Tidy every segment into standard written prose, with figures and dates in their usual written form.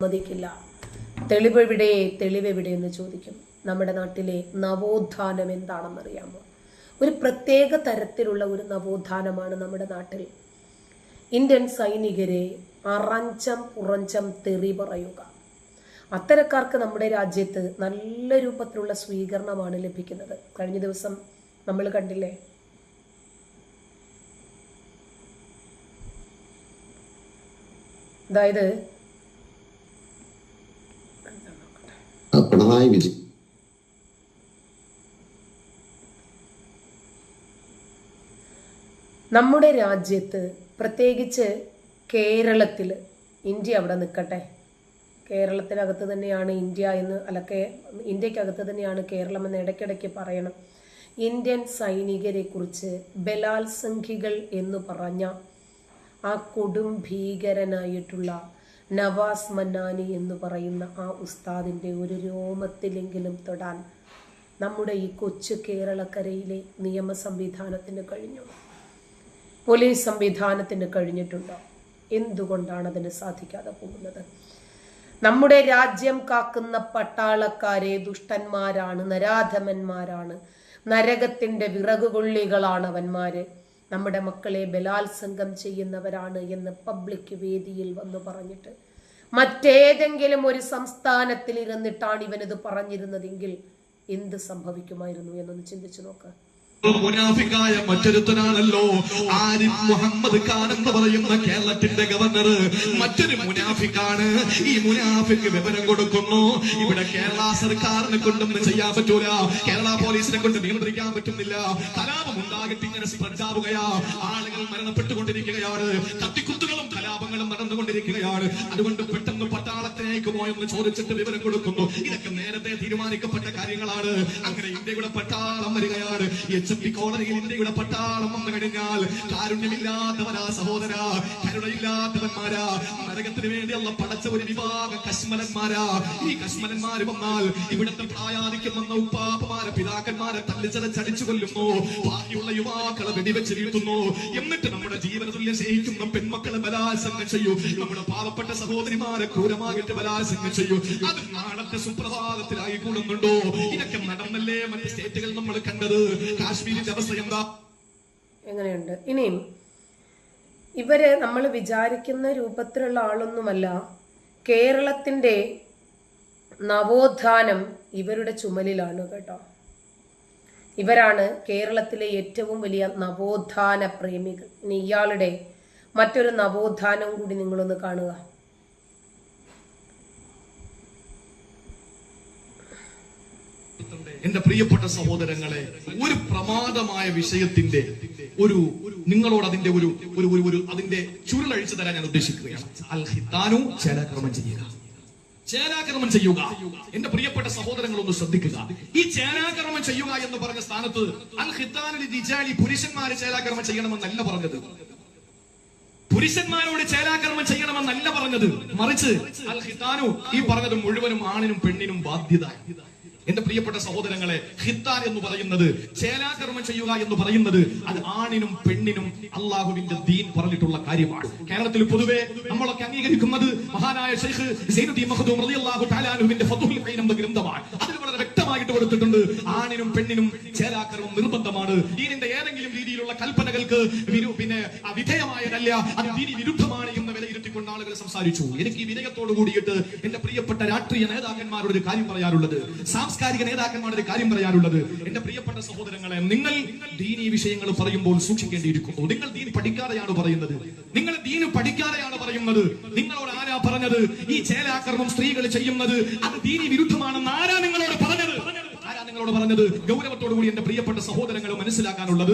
സമ്മതിക്കില്ല. തെളിവെവിടെ തെളിവെവിടെ എന്ന് ചോദിക്കും. നമ്മുടെ നാട്ടിലെ നവോത്ഥാനം എന്താണെന്നറിയാമോ? ഒരു പ്രത്യേക തരത്തിലുള്ള ഒരു നവോത്ഥാനമാണ് നമ്മുടെ നാട്ടിൽ. ഇന്ത്യൻ സൈനികരെ അറഞ്ചം പുറഞ്ചം തെറി പറയുക. അത്തരക്കാർക്ക് നമ്മുടെ രാജ്യത്ത് നല്ല രൂപത്തിലുള്ള സ്വീകരണമാണ് ലഭിക്കുന്നത്. കഴിഞ്ഞ ദിവസം നമ്മൾ കണ്ടില്ലേ, അതായത് പിണറായി വിജയൻ നമ്മുടെ രാജ്യത്ത്, പ്രത്യേകിച്ച് കേരളത്തിൽ, ഇന്ത്യ അവിടെ നിൽക്കട്ടെ, കേരളത്തിനകത്ത് തന്നെയാണ് ഇന്ത്യ എന്ന്, ഇന്ത്യക്കകത്ത് തന്നെയാണ് കേരളം എന്ന് ഇടയ്ക്കിടയ്ക്ക് പറയണം. ഇന്ത്യൻ സൈനികരെ കുറിച്ച് ബലാത്സംഖികൾ എന്ന് പറഞ്ഞ ആ കൊടും ഭീകരനായിട്ടുള്ള നവാസ് മന്നാനി എന്ന് പറയുന്ന ആ ഉസ്താദിൻ്റെ ഒരു രോമത്തിലെങ്കിലും തൊടാൻ നമ്മുടെ ഈ കൊച്ചു കേരളക്കരയിലെ നിയമ സംവിധാനത്തിന് കഴിഞ്ഞു, പോലീസ് സംവിധാനത്തിന് കഴിഞ്ഞിട്ടുണ്ടോ? എന്തുകൊണ്ടാണ് അതിന് സാധിക്കാതെ പോകുന്നത്? നമ്മുടെ രാജ്യം കാക്കുന്ന പട്ടാളക്കാരെ ദുഷ്ടന്മാരാണ്, നരാധമന്മാരാണ്, നരകത്തിന്റെ വിറകുകൊള്ളികളാണ് അവന്മാര്, നമ്മുടെ മക്കളെ ബലാത്സംഗം ചെയ്യുന്നവരാണ് എന്ന് പബ്ലിക് വേദിയിൽ വന്നു പറഞ്ഞിട്ട് മറ്റേതെങ്കിലും ഒരു സംസ്ഥാനത്തിൽ ഇരുന്നിട്ടാണ് ഇവനിത് പറഞ്ഞിരുന്നതെങ്കിൽ എന്ത് സംഭവിക്കുമായിരുന്നു എന്നൊന്ന് ചിന്തിച്ചു നോക്ക്. മുനാഫിക്കായ മറ്റൊരുത്തനാണല്ലോ ആരിഫ് മുഹമ്മദ് ഖാൻ എന്ന് പറയുന്ന കേരളത്തിന്റെ ഗവർണർ. മറ്റൊരു മുനാഫിക്കാണ്. ഈ മുനാഫിക്ക് വിവരം കൊടുക്കുന്നു, ഇവിടെ കേരള സർക്കാരിനെ കൊണ്ടൊന്നും ചെയ്യാൻ പറ്റൂല, കേരള പോലീസിനെ കൊണ്ട് നിയന്ത്രിക്കാൻ പറ്റുന്നില്ല, കലാപം ഉണ്ടാകിട്ട് ഇങ്ങനെ സ്പ്രെഡ് ആവുകയാ, ആളുകൾ മരണപ്പെട്ടുകൊണ്ടിരിക്കുകയാണ്, കത്തിക്കുത്തുകളും കലാപങ്ങളും നടന്നുകൊണ്ടിരിക്കുകയാണ്, അതുകൊണ്ട് പെട്ടെന്ന് പട്ടാളത്തിലേക്ക് പോയെന്ന് ചോദിച്ചിട്ട് വിവരം കൊടുക്കുന്നു. ഇതൊക്കെ നേരത്തെ തീരുമാനിക്കപ്പെട്ട കാര്യങ്ങളാണ്. അങ്ങനെ ഇന്ത്യയുടെ പട്ടാളം വരികയാണ്. കോളനിയിൽ ഇന്ത്യയുടെ പട്ടാളം വന്നു കഴിഞ്ഞാൽ കാരുണ്യമില്ലാത്തവരാ സഹോദര, കരുണയില്ലാത്തവന്മാരാ, നരകത്തിന് വേണ്ടി അള്ള പടച്ച ഒരു വിഭാഗം കശ്മലന്മാരാ. ഈ കശ്മലന്മാര് വന്നാൽ ഇവിടുത്തെ പ്രായാധിക്യം വന്ന ഉപ്പാപ്പമാരെ പിതാക്കന്മാരെ തല്ലിച്ചതച്ചടിച്ചു കൊല്ലുന്നു, ബാക്കിയുള്ള യുവാക്കളെ വെടിവെച്ച് വീഴ്ത്തുന്നു. എന്നിട്ട് നമ്മുടെ ജീവനതുല്യം സ്നേഹിക്കുന്ന പെൺമക്കളെ ബലാത്സംഗം ചെയ്യൂ, നമ്മുടെ പാവപ്പെട്ട സഹോദരിമാരെ ക്രൂരമാകിട്ട് ബലാത്സംഗം ചെയ്യൂ. അത് നാളത്തെ സുപ്രഭാതത്തിലായി കൂടുന്നുണ്ടോ? ഇതൊക്കെ നടന്നല്ലേ മറ്റ് സ്റ്റേറ്റുകൾ നമ്മൾ കണ്ടത്? കാശ്മീരിന്റെ അവസ്ഥ എന്താ? എങ്ങനെയുണ്ട്? ഇനിയും ഇവര് നമ്മൾ വിചാരിക്കുന്ന രൂപത്തിലുള്ള ആളൊന്നുമല്ല. കേരളത്തിന്റെ നവോത്ഥാനം ഇവരുടെ ചുമലിലാണ് കേട്ടോ. ഇവരാണ് കേരളത്തിലെ ഏറ്റവും വലിയ നവോത്ഥാന പ്രേമികൾ. ഇനി ഇയാളുടെ മറ്റൊരു നവോത്ഥാനം കൂടി നിങ്ങളൊന്ന് കാണുക. എന്റെ പ്രിയപ്പെട്ട സഹോദരങ്ങളെ, ഒരു പ്രമാദമായ വിഷയത്തിന്റെ ഒരു നിങ്ങളോട് അതിന്റെ ഒരു അതിന്റെ ചുരുളഴിച്ചു തരാൻ ഞാൻ ഉദ്ദേശിക്കുകയാണ്. അൽ ഖിത്താനു, ചേലാക്രമം ചെയ്യുക, ചേലാക്രമം ചെയ്യുക. എന്റെ പ്രിയപ്പെട്ട സഹോദരങ്ങൾ ഒന്ന് ശ്രദ്ധിക്കുക. ഈ ചേലാക്രമം ചെയ്യുക എന്ന് പറഞ്ഞ സ്ഥാനത്ത് അൽ ഖിത്താനുൽ റിജാലി, പുരുഷന്മാര് ചേലാക്രമം ചെയ്യണമെന്നല്ല പറഞ്ഞത്, പുരുഷന്മാരോട് ചേലാക്രമം ചെയ്യണമെന്നല്ല പറഞ്ഞത്, മറിച്ച് അൽ ഖിത്താനു ഈ പറഞ്ഞത് മുഴുവനും ആണിനും പെണ്ണിനും ബാധ്യത. എന്റെ പ്രിയപ്പെട്ട സഹോദരങ്ങളെ, ഖിത്താൻ എന്ന് പറയുന്നത്, ചേലാകർമ്മം ചെയ്യുക എന്ന് പറയുന്നത്, അത് ആണിനും പെണ്ണിനും അള്ളാഹുവിന്റെ ദീൻ പറഞ്ഞിട്ടുള്ള കാര്യമാണ്. കേരളത്തിൽ പൊതുവെ നമ്മളൊക്കെ അംഗീകരിക്കുന്നത് മഹാനായ ശൈഖ് സൈനുദ്ദീൻ മഖ്ദൂം റളിയല്ലാഹു തആല അൻഹുവിന്റെ ഫത്ഹുൽ ഖൈൻ എന്ന ഗ്രന്ഥമാണ്. അതിൽ വളരെ വ്യക്തമായിട്ട് കൊടുത്തിട്ടുണ്ട്, ആണിനും പെണ്ണിനും ചേലാകർമ്മം നിർബന്ധമാണ്. ദീനിന്റെ ഏതെങ്കിലും രീതിയിലുള്ള കൽപ്പനകൾക്ക് വിധേയമായതല്ല, അത് ദീനി വിരുദ്ധമാണ് എന്ന് വിലയിരുത്തിക്കൊണ്ട് ആളുകൾ സംസാരിച്ചു. എനിക്ക് ഈ വിനയത്തോട് കൂടിയിട്ട് എന്റെ പ്രിയപ്പെട്ട രാഷ്ട്രീയ നേതാക്കന്മാരോട് ഒരു കാര്യം പറയാനുള്ളത്, സാംസ്കാരിക നേതാക്കന്മാരുടെ കാര്യം പറയാനുള്ളത്, എന്റെ പ്രിയപ്പെട്ട സഹോദരങ്ങളെ, നിങ്ങൾ ദീനീ വിഷയങ്ങൾ പറയുമ്പോൾ സൂക്ഷിക്കേണ്ടിയിരിക്കുന്നു. നിങ്ങൾ ദീൻ പഠിക്കാതെയാണ് പറയുന്നത്, നിങ്ങൾ ദീൻ പഠിക്കാതെയാണ് പറയുന്നത്. നിങ്ങളോട് ആരാ പറഞ്ഞത് ഈ ചേലാകർമ്മം സ്ത്രീകൾ ചെയ്യുന്നത് അത് ദീനീ വിരുദ്ധമാണെന്ന്? ആരാ നിങ്ങളോട് പറഞ്ഞത്? നിങ്ങളോട് പറഞ്ഞത്? ഗൗരവത്തോടു കൂടി എന്റെ പ്രിയപ്പെട്ട സഹോദരങ്ങൾ മനസ്സിലാക്കാനുള്ളത്,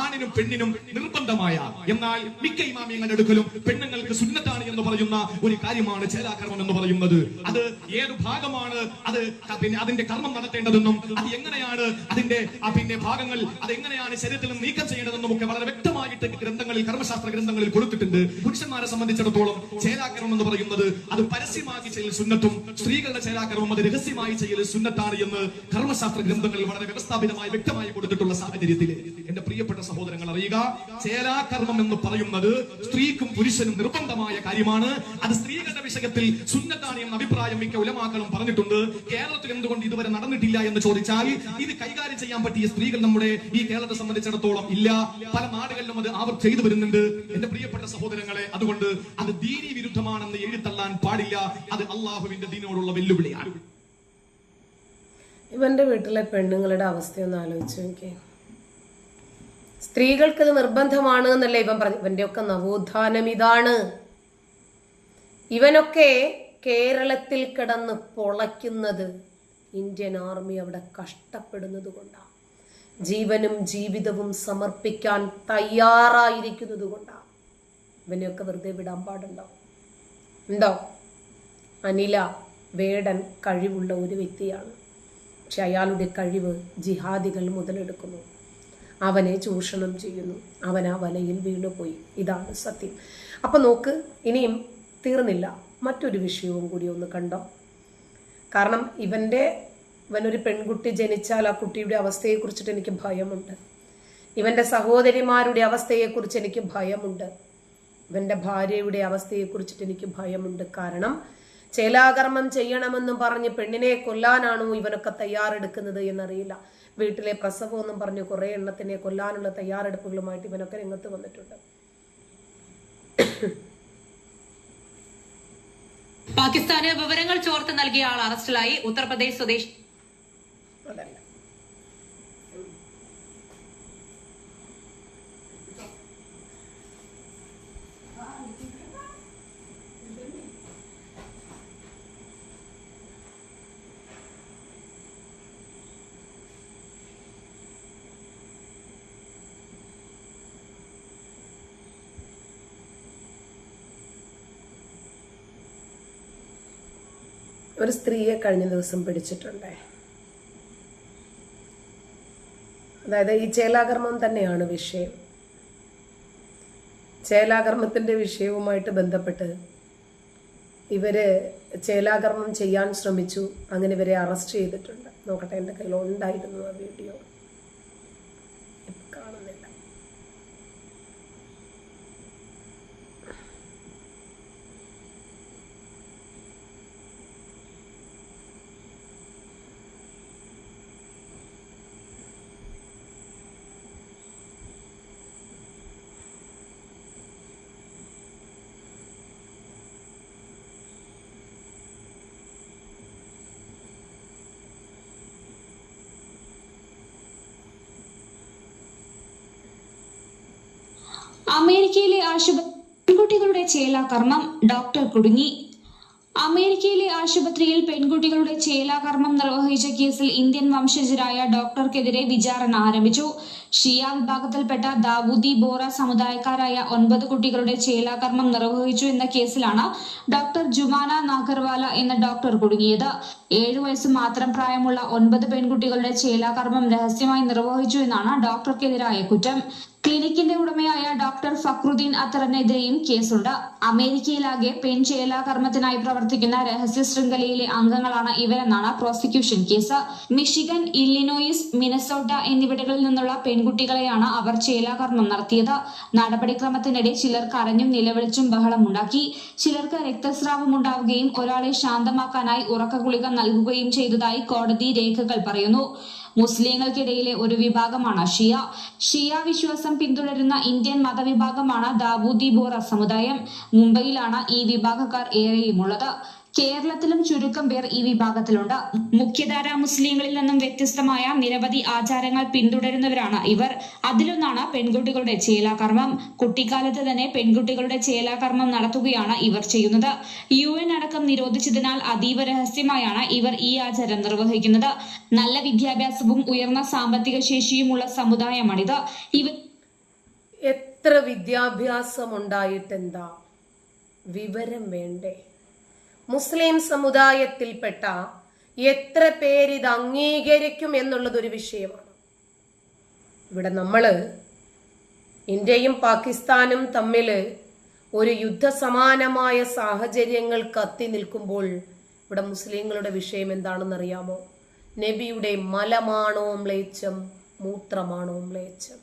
ആണിനും പെണ്ണിനും നിർബന്ധമായ, എന്നാൽ മിക്ക ഇമാമിയങ്ങളുടെ അടുക്കലും പെണ്ണുങ്ങൾക്ക് സുന്നത്താണ് എന്ന് പറയുന്ന ഒരു കാര്യമാണ് ചേലാകർമ്മം എന്ന് പറയുന്നത്. അത് ഏത് ഭാഗമാണ് അത് അതിന്റെ കർമ്മം നടത്തേണ്ടതെന്നും അത് എങ്ങനെയാണ് അതിന്റെ ഭാഗങ്ങൾ അത് എങ്ങനെയാണ് ശരീരത്തിൽ നിന്ന് നീക്കം ചെയ്യേണ്ടതെന്നും ഒക്കെ വളരെ വ്യക്തമായിട്ട് ഗ്രന്ഥങ്ങളിൽ, കർമ്മശാസ്ത്ര ഗ്രന്ഥങ്ങളിൽ കൊടുത്തിട്ടുണ്ട്. പുരുഷന്മാരെ സംബന്ധിച്ചിടത്തോളം ചേലാകർമ്മം എന്ന് പറയുന്നത് അത് പരസ്യമാക്കി ചെയ്യൽ സുന്നത്തും, സ്ത്രീകളുടെ ചേലാകർമ്മം അത് രഹസ്യമായി ചെയ്യൽ സുന്നത്താണ് എന്ന് കർമ്മശാസ്ത്ര ഗ്രന്ഥങ്ങളിൽ വളരെ വ്യവസ്ഥാപിതമായി വ്യക്തമായി കൊടുത്തിട്ടുള്ള സാഹചര്യത്തിൽ എന്റെ പ്രിയപ്പെട്ട സഹോദരങ്ങൾ അറിയുക, ചേലാകർമ്മം എന്ന് പറയുന്നത് സ്ത്രീക്കും പുരുഷനും നിർബന്ധമായ കാര്യമാണ്. അത് സ്ത്രീകളുടെ വിഷയം വിഷയത്തിൽ സുന്നത്താണ് എന്ന അഭിപ്രായം മിക്ക ഉലമാക്കളും പറഞ്ഞിട്ടുണ്ട്. കേരളത്തിൽ എന്തുകൊണ്ട് ഇതുവരെ നടന്നിട്ടില്ല എന്ന് ചോദിച്ചാൽ ഇത് കൈകാര്യം ചെയ്യാൻ പറ്റിയ സ്ത്രീകൾ നമ്മുടെ ഈ കേരളത്തെ സംബന്ധിച്ചിടത്തോളം ഇല്ല. പല നാടുകളിലും അത് അവർ ചെയ്തു വരുന്നുണ്ട്. എന്റെ പ്രിയപ്പെട്ട സഹോദരങ്ങളെ, അതുകൊണ്ട് അത് ദീനി വിരുദ്ധമാണെന്ന് എഴുതള്ളാൻ പാടില്ല. അത് അള്ളാഹുവിന്റെ ദീനോടുള്ള വെല്ലുവിളിയാണ്. ഇവന്റെ വീട്ടിലെ പെണ്ണുങ്ങളുടെ അവസ്ഥയൊന്ന് ആലോചിച്ചു നോക്കിയേ. സ്ത്രീകൾക്കത് നിർബന്ധമാണ് എന്നല്ലേ ഇവൻ പറഞ്ഞു. ഇവന്റെ ഒക്കെ നവോത്ഥാനം ഇതാണ്. ഇവനൊക്കെ കേരളത്തിൽ കിടന്ന് പൊളയ്ക്കുന്നത് ഇന്ത്യൻ ആർമി അവിടെ കഷ്ടപ്പെടുന്നത് കൊണ്ടാണ്. ജീവനും ജീവിതവും സമർപ്പിക്കാൻ തയ്യാറായിരിക്കുന്നത് കൊണ്ടാണ്. ഇവനെയൊക്കെ വെറുതെ വിടാൻ പാടുണ്ടോ? ഉണ്ടോ? അനില വേടൻ കഴിവുള്ള ഒരു വ്യക്തിയാണ്. പക്ഷെ അയാളുടെ കഴിവ് ജിഹാദികൾ മുതലെടുക്കുന്നു. അവനെ ചൂഷണം ചെയ്യുന്നു. അവൻ ആ വലയിൽ വീണുപോയി. ഇതാണ് സത്യം. അപ്പൊ നോക്ക്, ഇനിയും തീർന്നില്ല. മറ്റൊരു വിഷയവും കൂടി ഒന്ന് കണ്ടോ. കാരണം ഇവനൊരു പെൺകുട്ടി ജനിച്ചാൽ ആ കുട്ടിയുടെ അവസ്ഥയെക്കുറിച്ചിട്ട് എനിക്ക് ഭയമുണ്ട്. ഇവന്റെ സഹോദരിമാരുടെ അവസ്ഥയെക്കുറിച്ച് എനിക്ക് ഭയമുണ്ട്. ഇവന്റെ ഭാര്യയുടെ അവസ്ഥയെക്കുറിച്ചിട്ട് എനിക്ക് ഭയമുണ്ട്. കാരണം ചേലാകർമ്മം ചെയ്യണമെന്നും പറഞ്ഞ് പെണ്ണിനെ കൊല്ലാനാണോ ഇവനൊക്കെ തയ്യാറെടുക്കുന്നത് എന്നറിയില്ല. വീട്ടിലെ പ്രസവം എന്നും പറഞ്ഞ് കുറെ എണ്ണത്തിനെ കൊല്ലാനുള്ള തയ്യാറെടുപ്പുകളുമായിട്ട് ഇവനൊക്കെ രംഗത്ത് വന്നിട്ടുണ്ട്. പാകിസ്ഥാന് വിവരങ്ങൾ ചോർത്ത് നൽകിയ ആൾ അറസ്റ്റിലായി. ഉത്തർപ്രദേശ് സ്വദേശി ഒരു സ്ത്രീയെ കഴിഞ്ഞ ദിവസം പിടിച്ചിട്ടുണ്ട്. അതായത് ഈ ചേലാകർമ്മം തന്നെയാണ് വിഷയം. ചേലാകർമ്മത്തിന്റെ വിഷയവുമായിട്ട് ബന്ധപ്പെട്ട് ഇവര് ചേലാകർമ്മം ചെയ്യാൻ ശ്രമിച്ചു. അങ്ങനെ ഇവരെ അറസ്റ്റ് ചെയ്തിട്ടുണ്ട്. നോക്കട്ടെ, എൻ്റെ കയ്യിൽ ഉണ്ടായിരുന്നു ആ വീഡിയോ, കാണുന്നില്ല. അമേരിക്കയിലെ പെൺകുട്ടികളുടെ ചേലാകർമ്മം, ഡോക്ടർ കുടുങ്ങി. അമേരിക്കയിലെ ആശുപത്രിയിൽ പെൺകുട്ടികളുടെ ചേലാകർമ്മം നിർവഹിച്ച കേസിൽ ഇന്ത്യൻ വംശജരായ ഡോക്ടർക്കെതിരെ വിചാരണ ആരംഭിച്ചു. ഷിയ വിഭാഗത്തിൽപ്പെട്ട ദാവൂദി ബോറ സമുദായക്കാരായ 9 കുട്ടികളുടെ ചേലാകർമ്മം നിർവഹിച്ചു എന്ന കേസിലാണ് ഡോക്ടർ ജുമാന നാഗർവാല എന്ന ഡോക്ടർ കുടുങ്ങിയത്. 7 വയസ്സ് മാത്രം പ്രായമുള്ള 9 പെൺകുട്ടികളുടെ ചേലാകർമ്മം രഹസ്യമായി നിർവഹിച്ചു എന്നാണ് ഡോക്ടർക്കെതിരായ കുറ്റം. ക്ലിനിക്കിന്റെ ഉടമയായ ഡോക്ടർ ഫക്രുദ്ദീൻ അത്തറിനെതിരെയും കേസുണ്ട്. അമേരിക്കയിലാകെ പെൺ ചേലാകർമ്മത്തിനായി പ്രവർത്തിക്കുന്ന രഹസ്യ ശൃംഖലയിലെ അംഗങ്ങളാണ് ഇവരെന്നാണ് prosecution case. Michigan, Illinois, Minnesota എന്നിവിടങ്ങളിൽ നിന്നുള്ള പെൺകുട്ടികളെയാണ് അവർ ചേലാകർമ്മം നടത്തിയത്. നടപടിക്രമത്തിനിടെ ചിലർ കരഞ്ഞും നിലവിളിച്ചും ബഹളമുണ്ടാക്കി. ചിലർക്ക് രക്തസ്രാവം ഉണ്ടാവുകയും ഒരാളെ ശാന്തമാക്കാനായി ഉറക്ക ഗുളിക നൽകുകയും ചെയ്തതായി കോടതി രേഖകൾ പറയുന്നു. മുസ്ലിങ്ങൾക്കിടയിലെ ഒരു വിഭാഗമാണ് ഷിയ വിശ്വാസം പിന്തുടരുന്ന ഇന്ത്യൻ മതവിഭാഗമാണ് ദാവൂദി ബോറ സമുദായം. മുംബൈയിലാണ് ഈ വിഭാഗക്കാർ ഏറെയുമുള്ളത്. കേരളത്തിലും ചുരുക്കം പേർ ഈ വിഭാഗത്തിലുണ്ട്. മുഖ്യധാരാ മുസ്ലിങ്ങളിൽ നിന്നും വ്യത്യസ്തമായ നിരവധി ആചാരങ്ങൾ പിന്തുടരുന്നവരാണ് ഇവർ. അതിലൊന്നാണ് പെൺകുട്ടികളുടെ ചേലാകർമ്മം. കുട്ടിക്കാലത്ത് തന്നെ പെൺകുട്ടികളുടെ ചേലാകർമ്മം നടത്തുകയാണ് ഇവർ ചെയ്യുന്നത്. UN അടക്കം നിരോധിച്ചതിനാൽ അതീവ രഹസ്യമായാണ് ഇവർ ഈ ആചാരം നിർവഹിക്കുന്നത്. നല്ല വിദ്യാഭ്യാസവും ഉയർന്ന സാമ്പത്തിക ശേഷിയുമുള്ള സമുദായമാണിത്. എത്ര വിദ്യാഭ്യാസം ഉണ്ടായിട്ടെന്താ? വിവരം വേണ്ടേ? മുസ്ലിം സമുദായത്തിൽപ്പെട്ട എത്ര പേരിത് അംഗീകരിക്കും എന്നുള്ളതൊരു വിഷയമാണ്. ഇവിടെ നമ്മള് ഇന്ത്യയും പാകിസ്ഥാനും തമ്മിൽ ഒരു യുദ്ധസമാനമായ സാഹചര്യങ്ങൾ കത്തി നിൽക്കുമ്പോൾ ഇവിടെ മുസ്ലിങ്ങളുടെ വിഷയം എന്താണെന്നറിയാമോ? നബിയുടെ മലമാണോ മ്ലേച്ഛം, മൂത്രമാണോ മ്ലേച്ഛം?